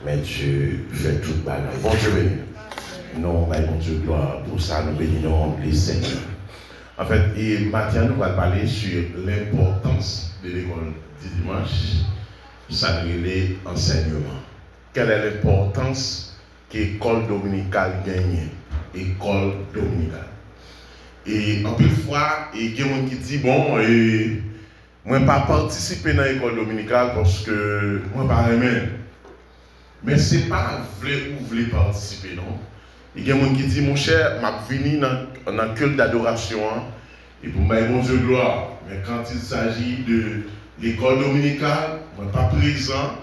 Mais Dieu fait tout bagage. Bon Dieu béni. Non, bon Dieu gloire. Pour ça, nous bénissons les Seigneurs. En fait, et maintenant, nous allons parler sur l'importance de l'école du dimanche. Ça relève l'enseignement. Quelle est l'importance que l'école dominicale gagne? École dominicale. Et en plus fois, il y a des gens qui disent bon, moi pas participer dans l'école dominicale parce que moi pas aimé. Mais ce n'est pas vrai ou voulez participer, non? Il y a des gens qui disent mon cher, je suis venu dans un culte d'adoration et pour moi, mon Dieu gloire. Mais quand il s'agit de l'école dominicale, je ne suis pas présent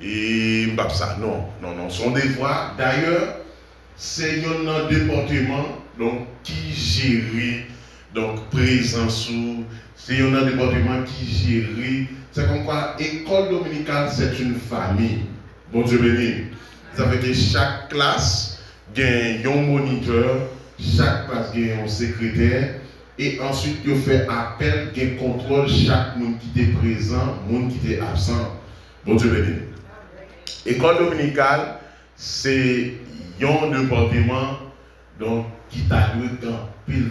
et pas ça. Non, sont des fois. D'ailleurs, c'est un département donc, qui gère donc présence ou c'est un département qui gère. C'est comme quoi l'école dominicale c'est une famille. Bon Dieu béni. Ça fait que chaque classe gagne un moniteur, chaque classe gagne un secrétaire et ensuite il fait appel, gagne contrôle chaque monde qui était présent, monde qui était absent. Bon Dieu béni. École dominicale c'est un département donc, qui t'a donné dans pile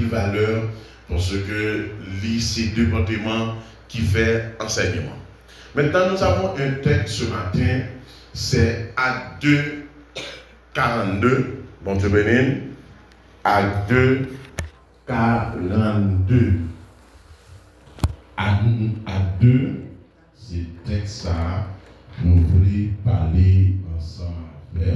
valeur, parce que c'est le département qui fait enseignement. Maintenant, nous avons un texte ce matin, c'est Actes 2, 42. Bon Dieu béni. Actes 2, 42. Actes 2, c'est le texte ça. Nous voulons parler ensemble vers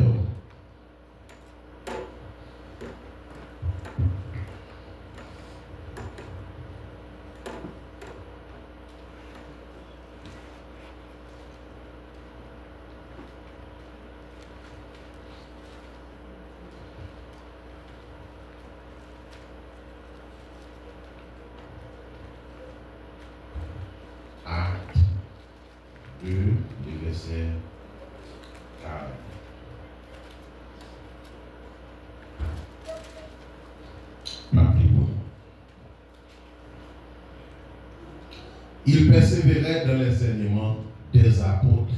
Actes 2, le verset 40. Il persévérait dans l'enseignement des apôtres,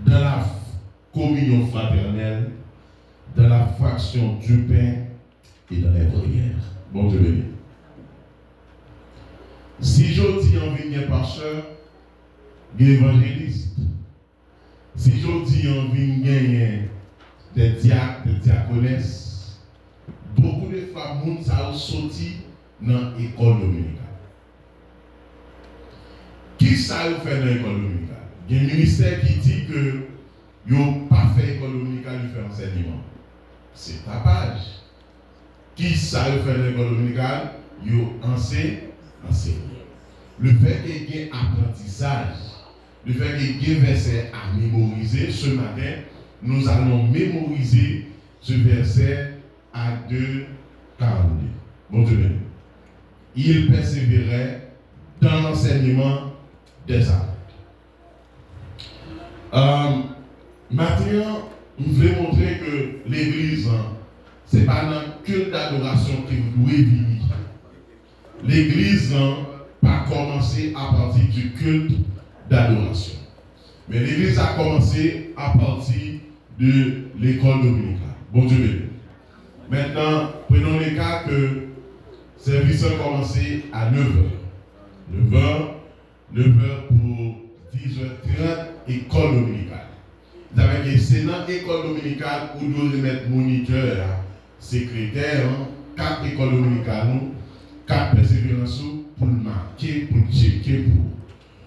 dans la communion fraternelle, dans la fraction du pain et dans les prières. Bon Dieu béni. Si je dis en vigne pasteur, évangéliste. Si je dis en vigne des diacres, des diaconesses, beaucoup de femmes ça sorti dans l'école dominicale. Qui ça fait dans l'école dominicale? Il y a un ministère qui dit que ils n'ont pas fait l'école dominicale, ils font enseignement. C'est tapage. Qui ça fait dans l'école dominicale? Ils ont enseigné. Le fait qu'il y ait un apprentissage, le fait qu'il y ait un verset à mémoriser, ce matin, nous allons mémoriser ce verset à 2, 42. Bon Dieu. Il persévérait dans l'enseignement des apôtres. Maintenant, nous voulons montrer que l'église, ce n'est pas dans le culte d'adoration que vous devez venir. L'église n'a pas commencé à partir du culte d'adoration. Mais l'église a commencé à partir de l'école dominicale. Bon Dieu béni. Maintenant, prenons le cas que le service a commencé à 9h. 9h pour 10h30, école dominicale. Vous avez dit, c'est dans l'école dominicale où nous devons mettre moniteur, secrétaire, 4 écoles dominicales, 4 persévérances pour marquer, pour checker,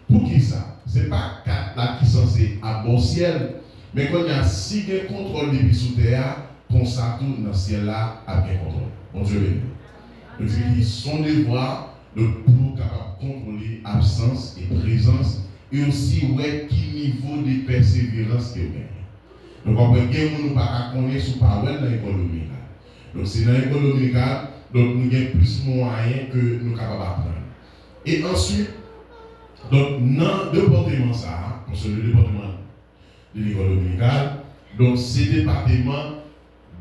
pour qui ça? Ce n'est pas 4 là qui sont censés à bon ciel, mais quand il y a 6 contrôles de sous terre, qu'on s'attend dans le ciel là à bien contrôle. Bon Dieu béni. Donc, il son devoir de pour capable contrôler absence et présence et aussi ouais qui niveau de persévérance que gagne. Donc on peut gagner nous pas connaître sous parole dans l'école dominicale. Donc c'est dans l'école dominicale donc nous avons plus moyens que nous capables d'apprendre. Et ensuite donc dans le département ça parce que le département de l'école dominicale donc ces départements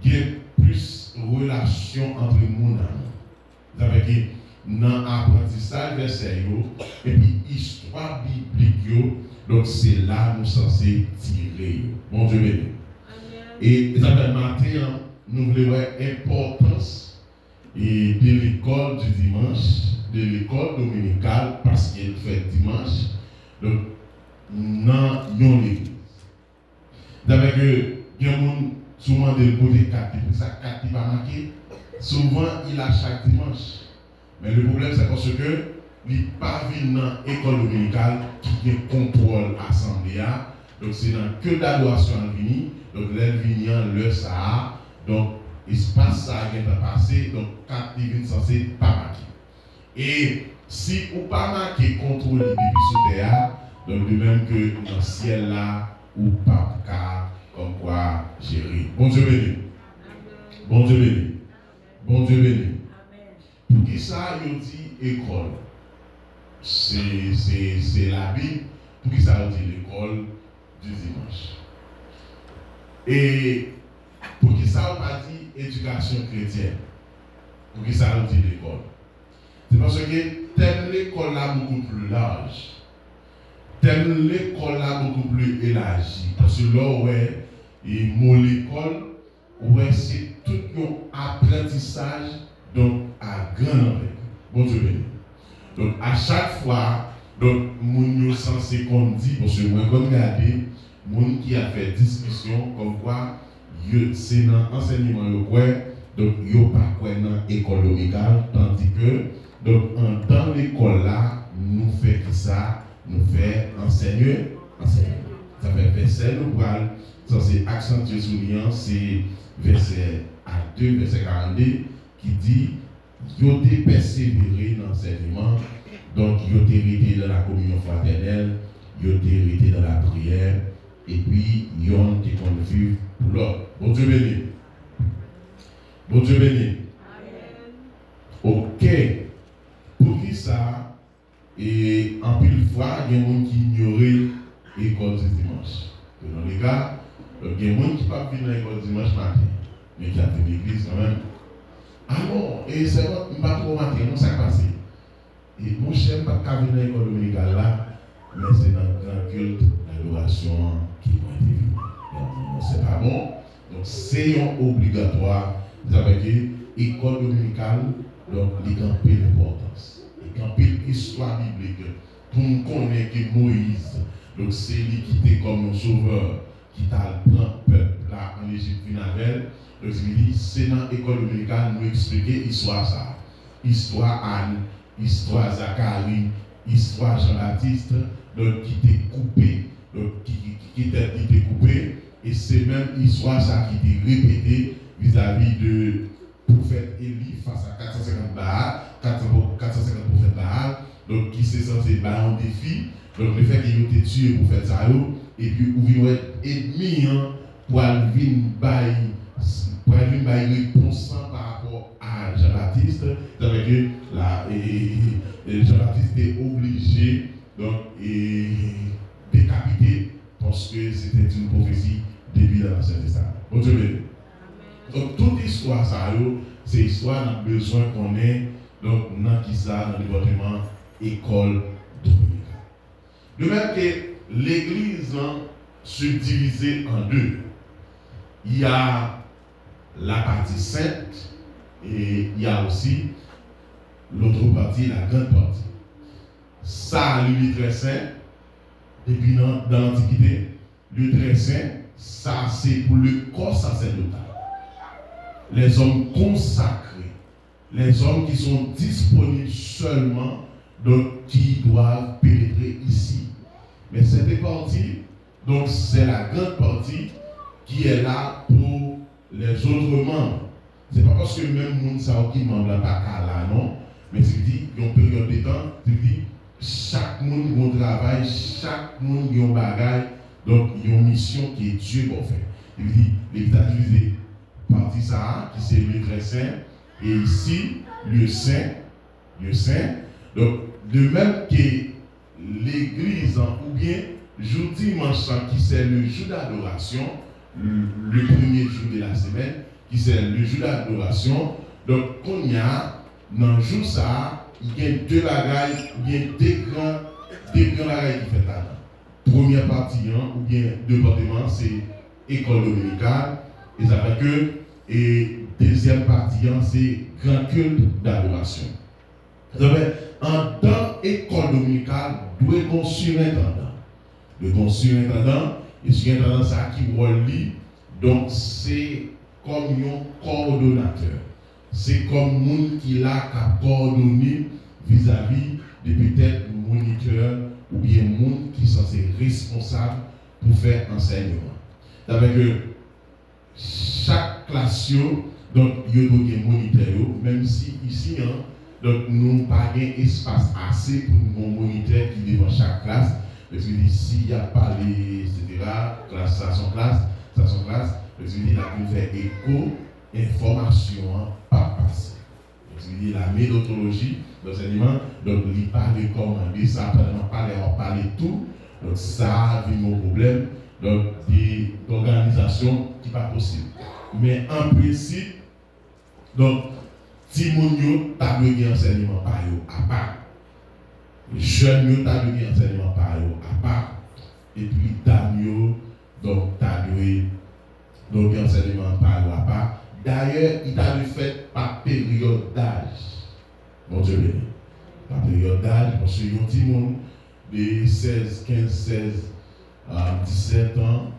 gagnent plus relation entre les monde. Vous avez dans l'apprentissage verset et puis histoire biblique Donc c'est là nous sommes censés tirer. Bon Dieu béni. Et ça fait matin, nous voulons voir l'importance de l'école du dimanche, de l'école dominicale, parce qu'elle fait dimanche, donc dans l'église. D'abord que il y a des gens souvent de côté 4, ça 4 qui va marquer, souvent il a chaque dimanche. Mais le problème c'est parce que il n'est pas venu dans l'école dominicale qui contrôle l'assemblée. Donc c'est dans que d'adoration à venir, donc l'elvinien, le ça, donc espace ça qui est passé, donc 4 divines censés pas marquer. Et si ou pas marqué contrôle depuis sous terre, donc de même que dans le ciel là, ou pas car comme quoi gérer. Bon Dieu béni. Bon Dieu béni. Bon Dieu béni. Pour qui ça, il dit école. C'est la Bible. Pour qui ça, il dit l'école du dimanche. Et pour qui ça, on a dit éducation chrétienne. Pour qui ça, on dit l'école. C'est parce que telle l'école là beaucoup plus large. Telle l'école là beaucoup plus élargie. Parce que là, ouais, et mon école, ouais, c'est tout un apprentissage donc à grand nombre. Bon Dieu béni. Donc à chaque fois, donc mon censé qu'on dit, parce que moi quand regardez, mon qui a fait discussion comme quoi, c'est dans l'enseignement donc yo pas quoi dans l'école dominicale, tandis que donc dans l'école là, nous fait ça, nous fait enseigner. Ça fait verset nous parle, ça c'est accentué sur lien, c'est verset à 2, verset 42 qui dit yo te persévérer dans l'enseignement, donc yo te hérité dans la communion fraternelle, yo te hérité dans la prière, et puis yo te conduit pour l'autre. Bon Dieu béni. Bon Dieu béni. Ok. Pour qui ça, et en pile fois, il y a des gens qui ignorent l'école du dimanche. Dans les cas, il y a des gens qui ne peuvent pas venir à l'école du dimanche matin, mais qui a fait l'église quand même. Alors, et c'est vrai, je ne pas trop matin, non, ça passe. Et mon cher, je ne peux pas venir à l'école dominicale là, mais c'est dans le grand culte, l'adoration qui va être vivre. Donc, c'est pas bon. Donc, c'est obligatoire. Vous savez que l'école dominicale, donc, il y a l'importance. Il y a l'histoire biblique. Pour nous connaître que Moïse, donc, c'est lui qui était comme un sauveur, qui t'a pris le peuple là en Égypte finale. Donc, c'est dans l'école dominicale nous expliquer l'histoire ça. Histoire Anne, histoire Zacharie, histoire Jean-Baptiste, donc qui était coupé, donc qui était coupé, et c'est même l'histoire ça qui était répétée vis-à-vis de prophète Élie face à 450 Baal, 450 prophètes Baal, donc qui s'est censé battre un défi, donc le fait qu'il ait tué le prophète Sayo, et puis où il être ennemi pour venir réponse par rapport à Jean-Baptiste, c'est-à-dire que Jean-Baptiste était obligé donc décapiter parce que c'était une prophétie début dans l'Ancien Testament. Bon Dieu béni. Donc toute histoire ça c'est histoire qu'on a besoin qu'on ait donc dans qui ça dans le département école dominicale. De même que l'église subdivisée en deux. Il y a la partie sainte et il y a aussi l'autre partie, la grande partie. Ça, le très saint, et puis dans l'Antiquité, le très saint, ça c'est pour le corps sacerdotal. Les hommes consacrés, les hommes qui sont disponibles seulement, donc qui doivent pénétrer ici. Mais cette partie, donc c'est la grande partie qui est là pour les autres membres. Ce n'est pas parce que même les gens qui membres là pas là, non. Mais c'est dit, il y a une période de temps, c'est dit, chaque monde a un travail, chaque monde a un bagage, donc il y a une mission qui est Dieu pour faire. Il dit, l'État divisé partie ça, qui c'est le très saint, et ici, le saint. Donc, de même que l'église, ou bien, jour dimanche, qui c'est le jour d'adoration, le premier jour de la semaine, qui c'est le jour d'adoration. Donc, quand il y a, dans le jour ça, il y a deux bagailles, il y a deux grands bagailles qui fait là. première partie, ou bien département, c'est école dominicale, et ça fait que, et deuxième partie, c'est grand culte d'adoration. En tant école dominicale, doit être un surintendant. Le surintendant, et surintendant, ça qui relie, donc c'est comme un coordonnateur. C'est comme monde qui l'a coordonné vis-à-vis de peut-être moniteur ou bien monde qui sont responsables pour faire enseignement. Avec chaque classe, donc il y a des moniteurs, même si ici, donc nous n'avons pas d'espace assez pour un moniteur qui est devant chaque classe. Parce que s'il n'y a pas les, etc., classe, ça son classe, parce que il a pu faire écho, information, pas passé. Donc la méthodologie d'enseignement, donc il n'est pas recommandé, ça ne parler tout, donc ça a un problème, donc d'organisation qui n'est pas possible. Mais en principe, donc, si mon yo t'a donné enseignement par yo à part, jeune yo t'a donné enseignement par yo à part, et puis dame yo donc t'a donné enseignement par yo à part. D'ailleurs, il t'a fait par période d'âge. Mon Dieu béni. Par période d'âge, parce que yon petit monde de 16, 15, 16, 17 ans,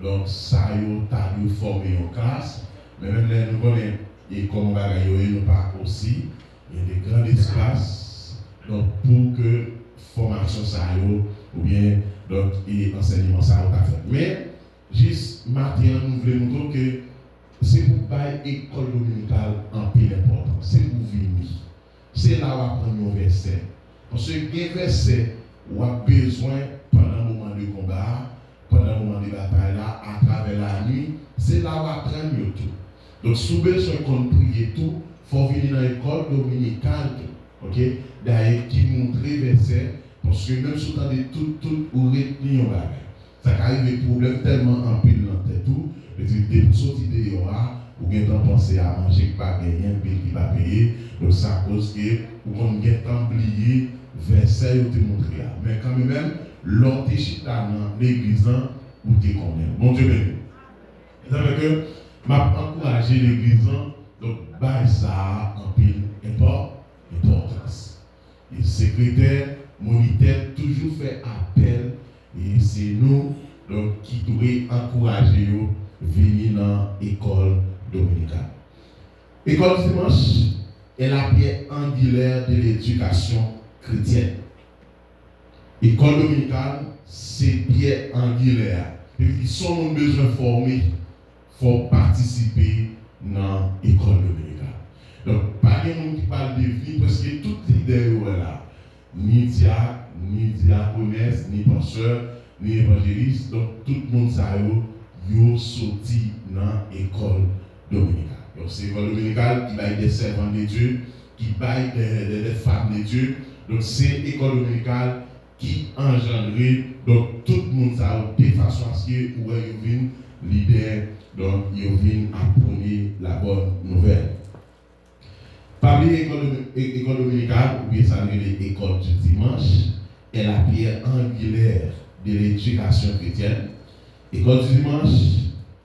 donc ça yo t'a formé en classe, mais même là nous connaissons. Et comme nous pas aussi, il y a des grands espaces donc, pour que formation ça ou bien donc, et enseignement ça a fait. Mais juste maintenant, nous voulons montrer que c'est pour pas l'école dominicale en pile important. C'est pour venir. C'est là où on apprend un verset. Parce que les versets où on a besoin pendant le moment de combat, pendant le moment de bataille là, à travers la nuit, c'est là où on apprend tout. Donc, si vous avez besoin qu'on prie tout, il faut venir dans l'école dominicale, ok? D'ailleurs, qui montre verset, parce que même si vous avez tout, ou retenir un bagage. Ça arrive des problèmes tellement en pile dans tête tout, et des sorties de yoa, ou bien temps penser à manger, pas gagner, un bill qui va payer, donc ça cause que, ou qu'on ait oublié verset ou te montrer. Mais quand même, l'autre chita dans l'église, ou te connaît. Bon Dieu béni. Ça veut dire que, m'a encouragé l'église, donc, bah, ça en pile importance. Et le secrétaire, moniteur, toujours fait appel, et c'est nous donc, qui devons encourager venir dans l'école dominicale. L'école dimanche est la pierre angulaire de l'éducation chrétienne. L'école dominicale, c'est pierre angulaire. Ils sont besoin de former. Faut participer dans l'école dominicale. Donc, pas de monde qui parle de vie, parce que toutes les idées sont là. Ni diacre, ni diaconesse, ni pasteur, ni évangéliste. Donc, tout le monde est sorti dans l'école dominicale. Donc, c'est l'école dominicale qui baille des servants de Dieu, qui baille des femmes de Dieu. Donc, c'est l'école dominicale qui engendre donc tout le monde de façon à ce que vous avez l'idée. Donc, ils viennent apprendre la bonne nouvelle. Parmi l'école dominicale, ou bien ça l'école du dimanche, est la pierre angulaire de l'éducation chrétienne. L'école du dimanche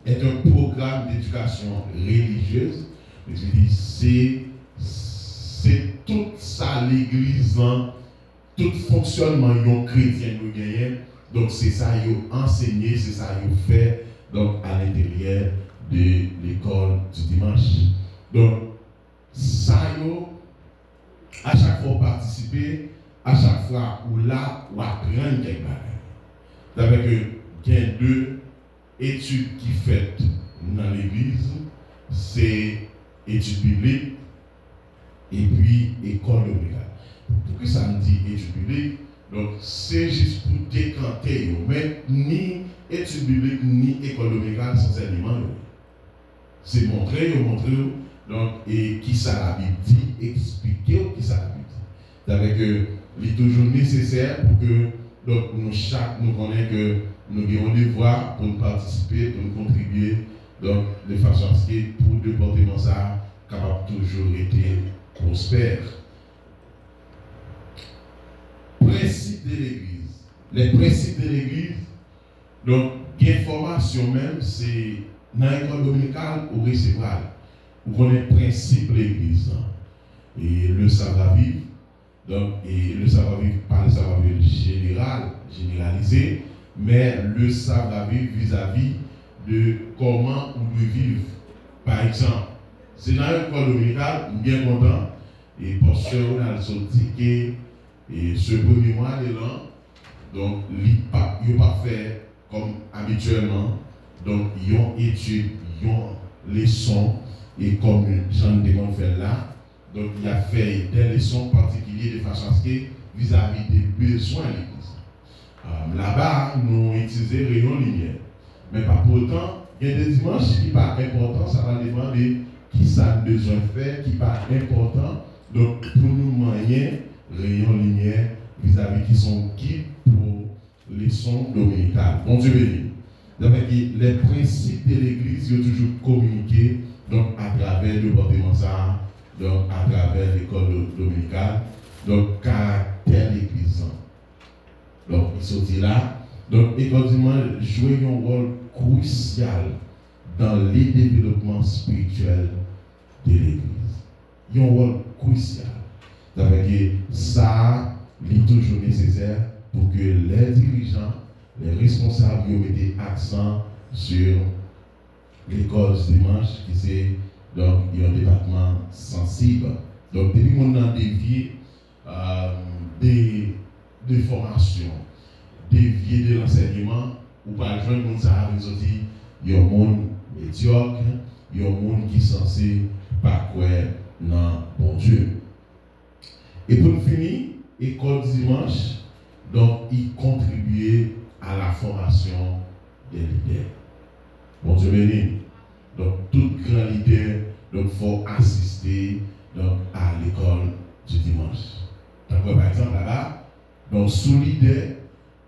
est un programme d'éducation religieuse. Je dis, c'est tout ça l'église, tout fonctionnement chrétien nous gagne. Donc, c'est ça qu'ils ont enseigné, c'est ça qu'ils ont fait. Donc, à l'intérieur de l'école du dimanche. Donc, ça, à chaque fois participer, à chaque fois où là, ou apprendre quelque chose. Avec il y a deux études qui sont faites dans l'église, c'est études bibliques et puis école dominicale. Pourquoi ça me dit études bibliques? Donc, c'est juste pour décanter, mais ni études bibliques ni école dominicale sans enseignement. C'est montrer, donc, et qui ça la Bible dit, expliquer qui ça la Bible dit. C'est-à-dire que il est toujours nécessaire pour que donc, nous connaissons que nous avons des devoirs pour nous participer, pour nous contribuer, donc, de façon à ce que pour le département ça, capable toujours être prospère. Principe de l'Église. les principes de l'église, donc, l'information même, c'est dans l'école dominicale ou recevable. Vous connaissez le principe de l'église. Et le savoir-vivre, donc, et le savoir-vivre, pas le savoir-vivre généralisé, mais le savoir-vivre vis-à-vis de comment on peut vivre. Par exemple, c'est dans l'école dominicale, bien content, et parce qu'on a sorti que ce premier mois de l'an, donc, il n'a pas fait comme habituellement, donc, ils ont étudié, ils ont leçons, et comme Jean de fait là, donc il a fait des leçons particulières de façon à ce que vis-à-vis des besoins de l'église. Là-bas, nous utilisons rayon lumière. Mais pas pour autant, il y a des dimanches qui pas important, ça va demander qui ça a besoin de faire, qui pas important. Donc pour nous moyens, rayon lumière vis-à-vis qui sont guides pour les sons dominicales. Bon Dieu béni. Donc les principes de l'église sont toujours communiqués donc à travers le département ça, donc à travers l'école dominicale, donc caractère l'église. Donc ils sont là. Donc l'école joue un rôle crucial dans le développement spirituel de l'église. Il y a un rôle crucial. C'est-à-dire que ça est toujours nécessaire pour que les dirigeants, les responsables mettent accent sur l'école ce dimanche, qui c'est donc un département sensible. Donc, depuis qu'on a dévié des formations, dévié de l'enseignement, ou par exemple, on s'est dit, il y a un monde médiocre, il y a un monde qui est censé pas croire dans bon Dieu. Et pour finir, l'école dimanche, donc, il contribuait à la formation des leaders. Bon Dieu béni. Donc, tout grand leader, donc, faut assister donc, à l'école du dimanche. Donc, par exemple, là-bas, donc, sous leader,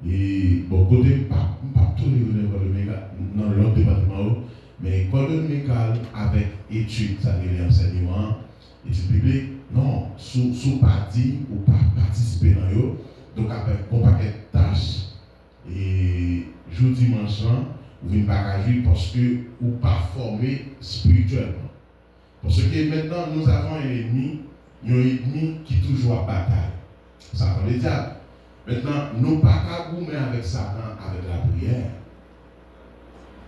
et bon, côté, pas tous les l'école dominicale, dans l'autre département, mais l'école dominicale avec études, ça veut dire enseignement, études bibliques, non, sous parti ou pas participer dans eux. Donc, avec un paquet de tâches, et jour dimanche, vous venez pas agir parce que vous ne pas formé spirituellement. Parce que maintenant, nous avons un ennemi qui est toujours en bataille. Ça veut dire, maintenant, nous ne pas qu'à goumer avec Satan avec la prière,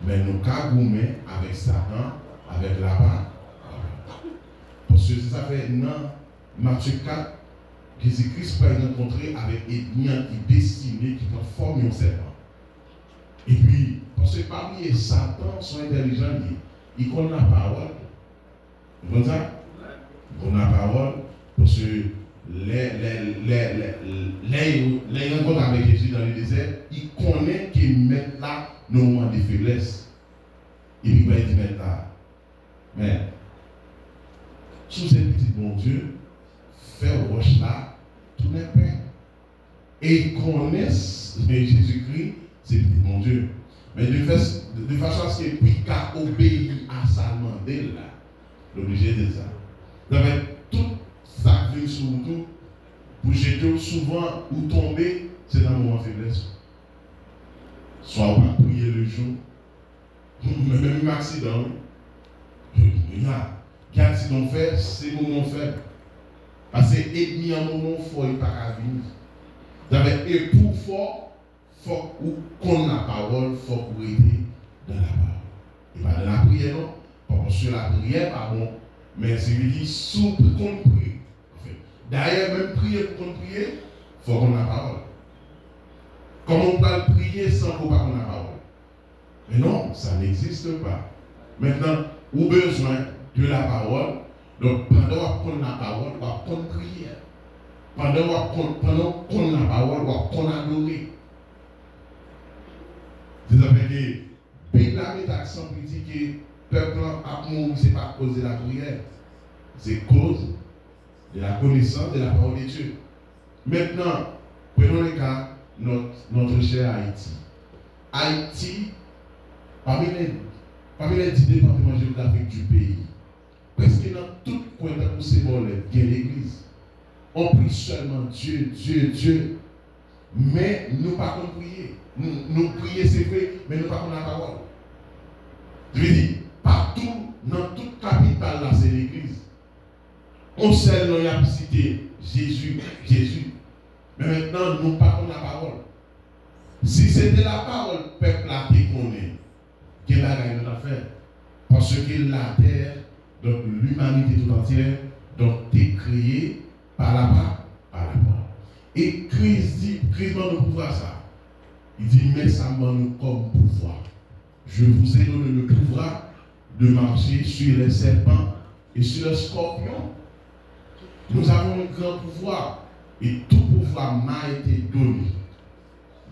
mais nous qu'à goumer avec Satan avec la parole. Parce que ça fait dans Matthieu 4, Jésus-Christ peut rencontrer avec ethnie qui destiné, qui transforme un serpent. Et puis, parce que parmi les Satan sont intelligents, ils connaissent la parole. Vous comprenez ça? Ils connaissent la parole parce que les rencontres avec Jésus dans le désert, ils connaissent qu'ils mettent là nos moments de faiblesse. Et puis, ils disent mettre là. Mais, sous ces petits bon Dieu, faire roche là, tout n'est pas. Et ils connaissent Jésus-Christ, c'est petit bon Dieu. Mais de façon à ce qu'il puisse obéir à sa demande là, l'obligé de ça. Donc, tout ça qui vient sur vous, pour jeter souvent ou tomber, c'est dans le moment de faiblesse. Soit on va prier le jour, même un accident, il y a un accident fait, c'est le moment faible. Parce que ennemi en moment fort, il n'est pas à venir. Et pour fort, il faut qu'on la parole, il faut qu'on aider dans la parole. Et pas dans la prière, non. Parce que la prière, pardon, mais c'est dit, sous qu'on prie. D'ailleurs, même prier pour qu'on prie, il faut qu'on la parole. Comment on peut prier sans qu'on pas qu'on la parole? Mais non, ça n'existe pas. Maintenant, ou besoin de la parole. Donc, pendant qu'on a la parole, on va prendre prière. Pendant qu'on a la parole, on va prendre adorer. C'est-à-dire que la métaction dit que le peuple a mouru, ce n'est pas cause de la prière. C'est cause de la connaissance de la parole de Dieu. Maintenant, prenons le cas notre cher Haïti. Haïti, parmi les 10 départements géographiques du pays, presque dans tout coin de ces volets, il y a l'église. On prie seulement Dieu, Dieu, Dieu. mais nous ne pas prier. Nous prier, c'est vrai, mais nous ne pas la parole. Je veux dire, partout, dans toute capitale, là, c'est l'église. On sait, nous avons cité Jésus. Mais maintenant, nous ne pas la parole. Si c'était la parole, le peuple a été connaît. Quelle est notre affaire? Parce que la terre, donc l'humanité tout entière, donc est créée par la parole. Et Christ va nous pouvoir ça. Il dit, mais ça m'a nous comme pouvoir. Je vous ai donné le pouvoir de marcher sur les serpents et sur les scorpions. Nous avons un grand pouvoir. Et tout pouvoir m'a été donné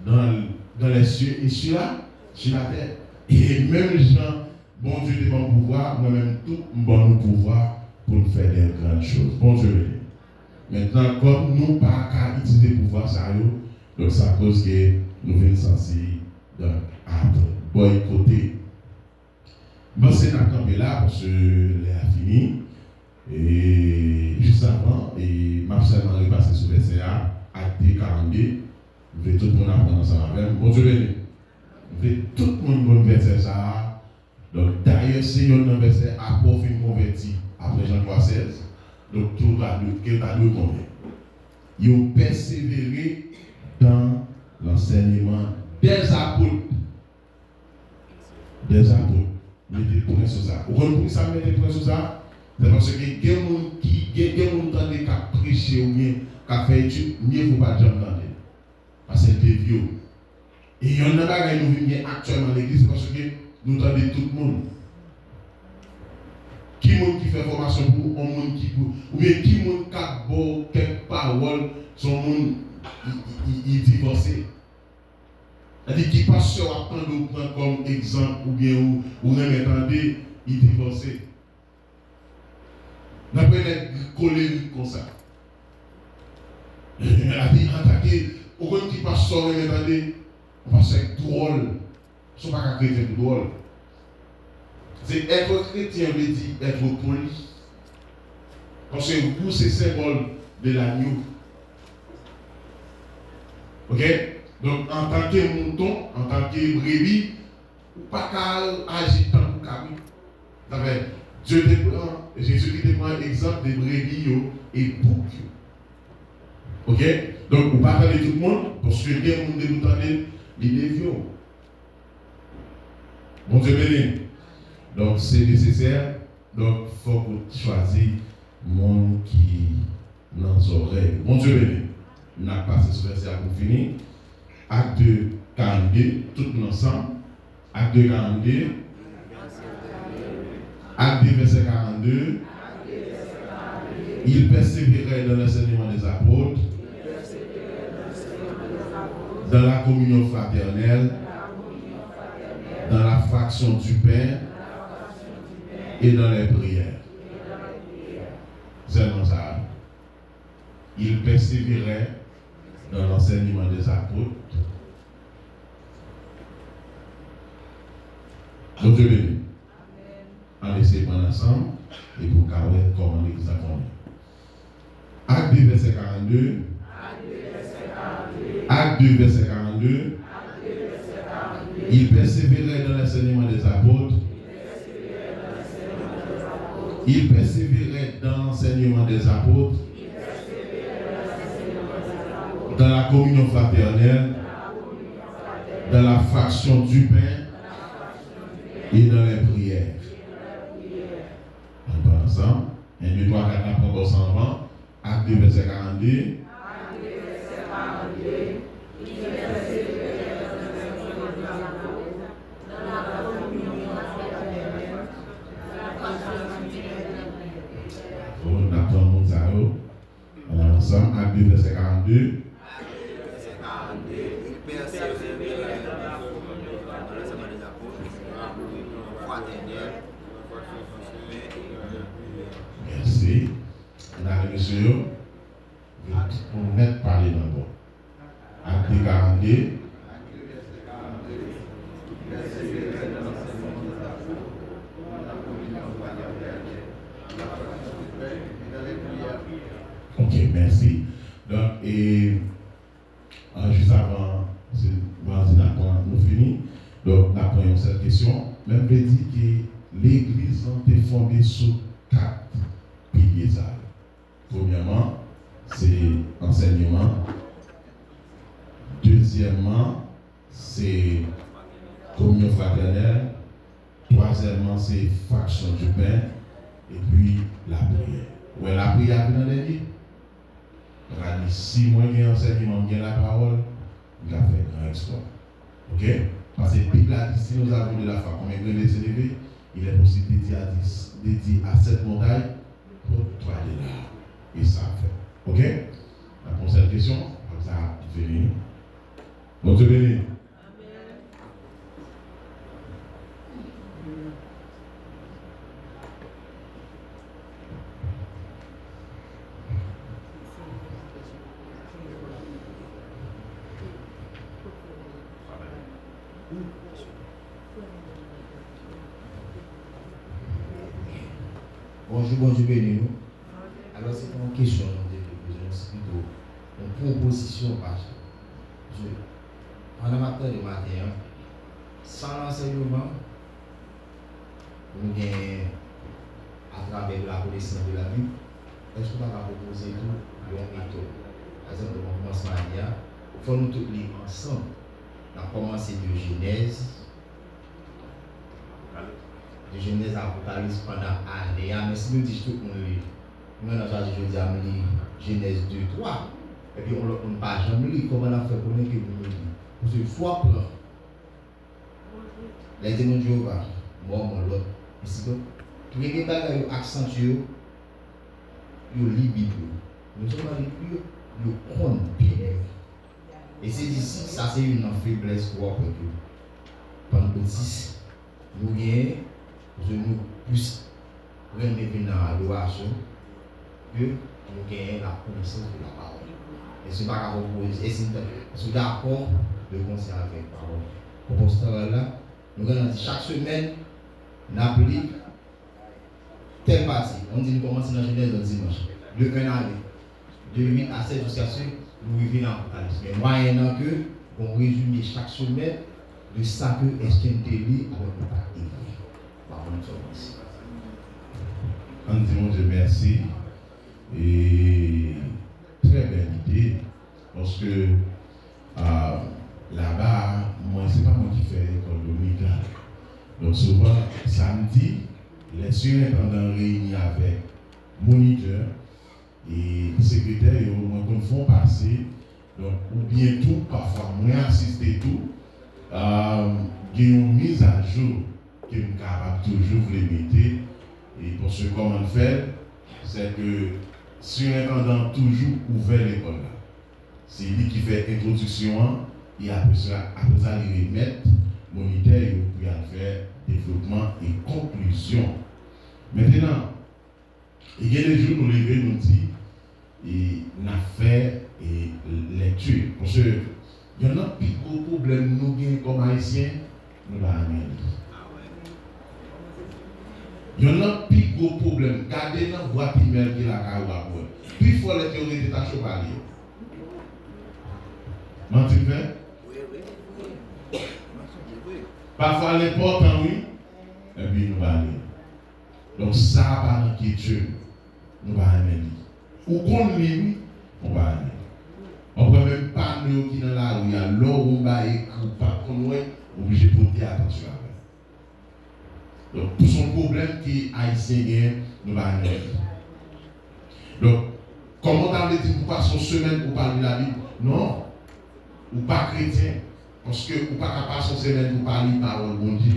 dans les cieux et sur la terre. Et même gens, bon Dieu te bon pouvoir, moi-même tout bon pouvoir pour nous faire des grandes choses. Bon Dieu. Maintenant, comme nous pas qu'à utiliser le pouvoir, ça donc ça cause que nous venons censés boycotter. Bon, c'est notre campé là parce que l'heure a fini. Et juste avant, et m'a seulement repassé sur verset A, acte 42. Vous voulez tout le monde apprendre ça avec. Bon Dieu béni. Vous voulez tout le monde bon verset ça. Donc d'ailleurs, si on a un verset A pour finir converti après Jean 3,16, donc tout va nous convaincre. Ils ont persévéré dans l'enseignement des apôtres. Mettez des points sur ça. Vous comprenez ça, mettez des points sur ça? C'est parce que il y a des gens qui ont prêché ou bien qui ont fait études, mieux ne faut pas jamais entendre. Parce que c'est des vieux. Et il y en a qui nous viennent actuellement à l'église parce que nous entendons tout le monde. Qui fait formation pour un monde qui pour ou bien qui monde qui a beau quelques paroles son monde il divorcé. C'est-à-dire qui passe sur à prendre comme exemple ou bien ou même attendez il divorcé. N'a pas être colérique comme ça. Elle a dit attaquer au monde qui passe sur même attendez on passe être drôle. Ce n'est pas qu'un chrétien drôle. C'est être chrétien veut dire être poli. Parce que vous, c'est symbole de l'agneau. Ok? Donc, en tant que mouton, en tant que brebis, vous ne pouvez pas agir tant que vous avez. Jésus qui te prend l'exemple des brebis et boucs. Ok? Donc, vous ne pouvez pas parler tout le monde, parce que les gens qui vous entendent, ils sont vieux. Bon Dieu béni. Donc c'est nécessaire, donc il faut que vous choisissiez monde qui dans les oreilles. Bon Dieu béni. On a passé ce verset pour finir. Acte 2, 42, tout ensemble. Acte 2, 42. Acte 2, verset 42. Il persévérait dans l'enseignement des apôtres, dans la communion fraternelle, dans la fraction du pain et dans les prières. C'est dans ça. Il persévérait dans l'enseignement des apôtres. Donc Dieu béni. On essaie prendre ensemble et pour carrer comment l'église a connu. Acte 2, verset 42. Acte 2, verset 42. Il persévérait dans l'enseignement des apôtres. Il persévérait dans l'enseignement des apôtres. Dans la communion fraternelle. Dans la fraction du pain. Et dans les prières. On va ensemble. 1, 2, 3, 4, 5, 6, 7, 8. Acte 2, verset 42. On apprend mon zaro. On a ensemble. Acte 2, verset 42. Merci. Mesdames et messieurs, on met parler d'abord. Acte 42. Ok, merci. Donc, et juste la première cette question, même veut dire que l'église est fondée sur 4 piliers. Premièrement, c'est enseignement. Deuxièmement, c'est communion fraternelle. Troisièmement, c'est fraction du pain. Et puis, la prière. Ouais, la prière dans les livres. Si moi j'ai enseignement, j'ai la parole, il a fait un grand exploit. Ok? Parce que la Bible a dit, si nous avons de la foi, comme un grain élevé, il est possible de dire à cette montagne, pour toi de là. Et ça a fait. Ok? La prochaine question, comme ça, venez. Donc, je venez. Bonjour, béni nous. Alors, c'est une question, c'est plutôt une proposition. En amateur de matin, sans l'enseignement, nous gagnons à travers la connaissance de la Bible. Est-ce qu'on va proposer tout une méthode? Par exemple, on commence à dire, il faut nous tous lire ensemble. On a commencé de Genèse. De Genèse à Apocalypse pendant l'année, mais si nous disons tout le monde, nous avons choisi de dire Genèse 2, 3, et puis on ne pas jamais lire comment on a fait pour nous que nous lisons. Parce que foi plan, les témoins de Jéhovah, moi, mon l'autre, ici, tous les bagages accentués, ils lisent la Bible. Nous sommes dans les Bible, ils comptent bien. Et c'est d'ici, ça c'est une faiblesse pour eux. Pendant le 10, nous gagnons. Je nous plus remettre dans l'adoration que nous gagnons la connaissance de la parole. Et ce n'est pas qu'à proposer, et c'est d'accord de conserver la parole. Pour poster là, nous allons chaque semaine, nous appelons telle partie. On dit nous commençons dans Genèse le dimanche. De 1 à 8. De 8 à 7 jusqu'à ce que nous arrivions dans l'Apocalypse. Mais moyennant que, on résume chaque semaine de ça que est-ce qu'il y a avec le papier. On dit mon Dieu merci et très belle idée parce que là-bas, moi c'est pas moi qui fais l'école dominicale. Donc souvent samedi, les surintendants réunis avec moniteur et secrétaire et au moins qu'on font passer donc ou bien tout parfois moins assister tout il y a une mise à jour que nous capable toujours de mettre. Et pour ce comment faire, c'est que surintendant toujours ouvert l'école là. C'est lui qui fait introduction et après ça il remet moniteur pour faire développement et conclusion. Maintenant, il y a des jours nous lever nous dit et nous fait lecture parce que il y en a plus gros problème nous gagnons comme haïtiens nous la il y en a plus gros problème. Gardez dans la boîte email qui la caroua. Puis il faut les théories d'état chevalier. Menti fait? Oui. Parfois l'important, oui. Et puis nous allons aller. Donc ça va inquiétude. Nous allons aller. Ou qu'on lit, on va aller. On ne peut même pas nous qui dans la rue, il y a l'eau, on va écrire, pas qu'on est obligé de porter attention à. Donc, tout son problème qui est haïtien, nous allons aller. Donc, comment on a dit que vous passez une semaine pour parler de la Bible? Non, ou pas chrétien. Parce que vous pas passer une semaine pour parler de la parole de Dieu.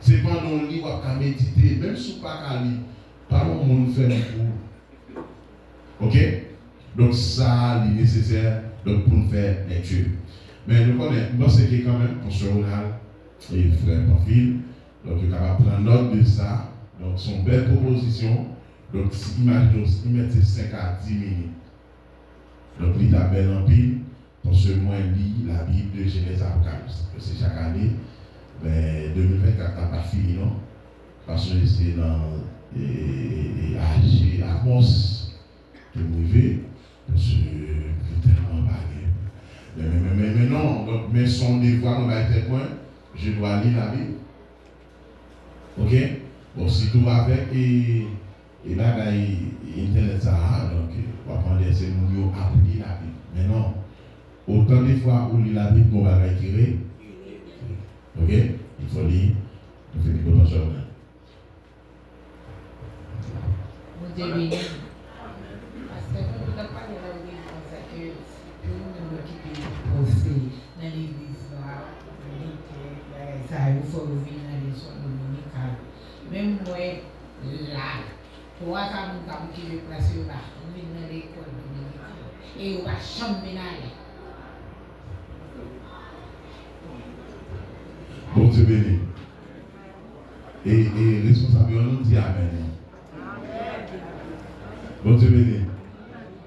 C'est pendant le lit, vous pouvez méditer, même si vous ne pouvez pas lire, parlons au monde fait pour. Ok? Donc, ça, c'est nécessaire donc, pour nous faire lecture. Mais nous connaissons, c'est qui quand même, pour ce Ronald. Et frère Pamphile, donc il va prendre note de ça. Donc, son belle proposition. Donc, imaginons, il mettait 5 à 10 minutes. Donc, il est belle en pile. Parce que moi, je lis la Bible de Genèse à Apocalypse. C'est chaque année. Mais 2024 n'a pas fini, non? Parce que c'est dans Amos que vous vivez. Parce que tellement bagué. Mais non, donc, mais son devoir, on va être point, je dois lire la Bible. Ok? Bon, si tout va avec, et là, Internet, ça a, donc, on va prendre ces mots à lire la Bible. Mais non, autant de fois où lit la Bible, on va tirer. Ok? Il faut lire, il faut lire potentiel. Vous devez lire. Parce que nous n'avons pas de la Bible comme ça que nous nous occupons aussi dans l'église là, ça il faut revenir dans les soins dominicales. Même moi, là, trois ans qui veut placer là, on vient dans l'école dominicale et on va chamber là. Bon Dieu béni. Et responsable, on nous dit Amen. Bon Dieu béni.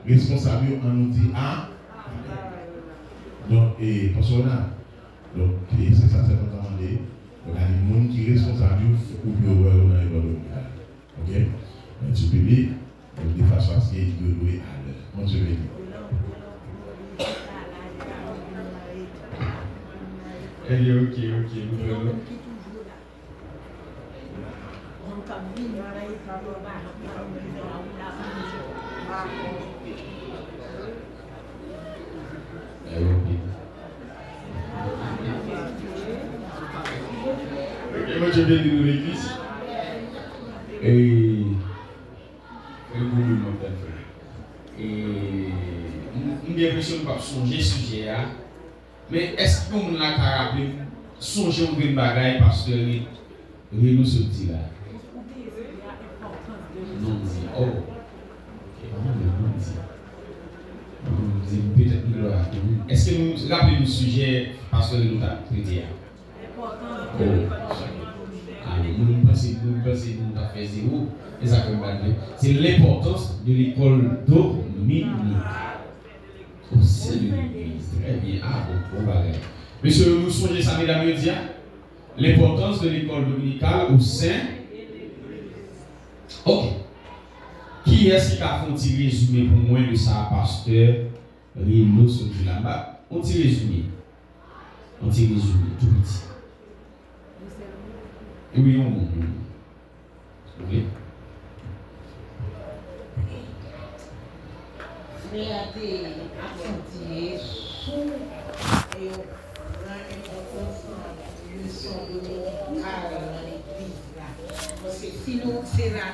Responsable, on nous dit Amen. Donc, et pour cela, donc, c'est ça, c'est notre demandé. Donc, il y a des gens qui sont responsables ou qui ont dans l'école domicile. Ok? Mais tu peux lire, de façon à ce qu'ils doivent jouer à l'heure. Bon Dieu béni. Ok, nous prenons. Moi je viens de nous l'église et nous bien l'impression de ne pas songer ce sujet là. Mais est-ce que nous avons rappelé songer au green bagaille parce que nous se dit là? Non, dit oh. Non, dit peut-être nous l'aura. Est-ce que nous rappelez le sujet parce que nous avons traité? Oh. Nous pensons nous avons fait zéro. C'est l'importance de l'école dominicale. Au sein de l'église. Très bien. Ah bon, bagage. Monsieur, nous songez ça, mesdames et messieurs? L'importance de l'école dominicale au sein. Ok. Qui est-ce qui a fait un petit résumé pour moi de ça, pasteur Rino Soudi là-bas? Un petit résumé. Un petit résumé, tout petit. Oui, on. Oui. Regardez, accentuer sous et l'importance de son dominical dans l'église là. Parce que sinon, c'est la